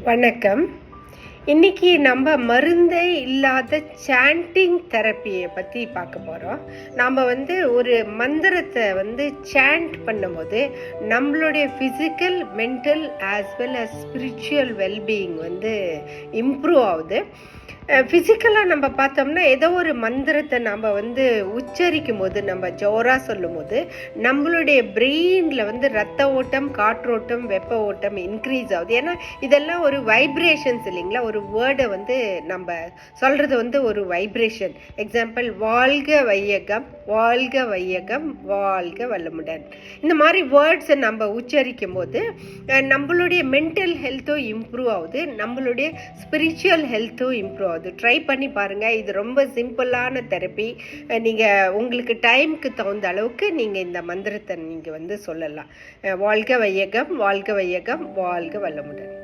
வணக்கம். இன்னைக்கு நம்ம மருந்தே இல்லாத சாண்டிங் தெரப்பியை பற்றி பார்க்க போகிறோம். நாம் ஒரு மந்திரத்தை சாண்ட் பண்ணும்போது நம்மளுடைய physical, mental as well as spiritual wellbeing improve ஆகுது. ஃபிசிக்கலாக நம்ம பார்த்தோம்னா ஏதோ ஒரு மந்திரத்தை நம்ம உச்சரிக்கும் போது, நம்ம ஜோராக சொல்லும் போது நம்மளுடைய பிரெயினில் ரத்த ஓட்டம், காற்றோட்டம், வெப்ப ஓட்டம் இன்க்ரீஸ் ஆகுது. ஏன்னா இதெல்லாம் ஒரு வைப்ரேஷன்ஸ் இல்லைங்களா. ஒரு வேர்டை நம்ம சொல்கிறது ஒரு வைப்ரேஷன். எக்ஸாம்பிள், வாழ்க வையகம், வாழ்க வையகம், வாழ்க வளமுடன். இந்த மாதிரி வேர்ட்ஸை நம்ம உச்சரிக்கும் போது நம்மளுடைய மென்டல் ஹெல்த்தும் இம்ப்ரூவ் ஆகுது, நம்மளுடைய ஸ்பிரிச்சுவல் ஹெல்த்தும் இம்ப்ரூவ் ஆகுது. ட்ரை பண்ணி பாருங்கள். இது ரொம்ப சிம்பிளான தெரப்பி. நீங்கள் உங்களுக்கு டைமுக்கு தகுந்த அளவுக்கு நீங்கள் இந்த மந்திரத்தை நீங்கள் சொல்லலாம். வாழ்க வையகம், வாழ்க வையகம், வாழ்க வளமுடன்.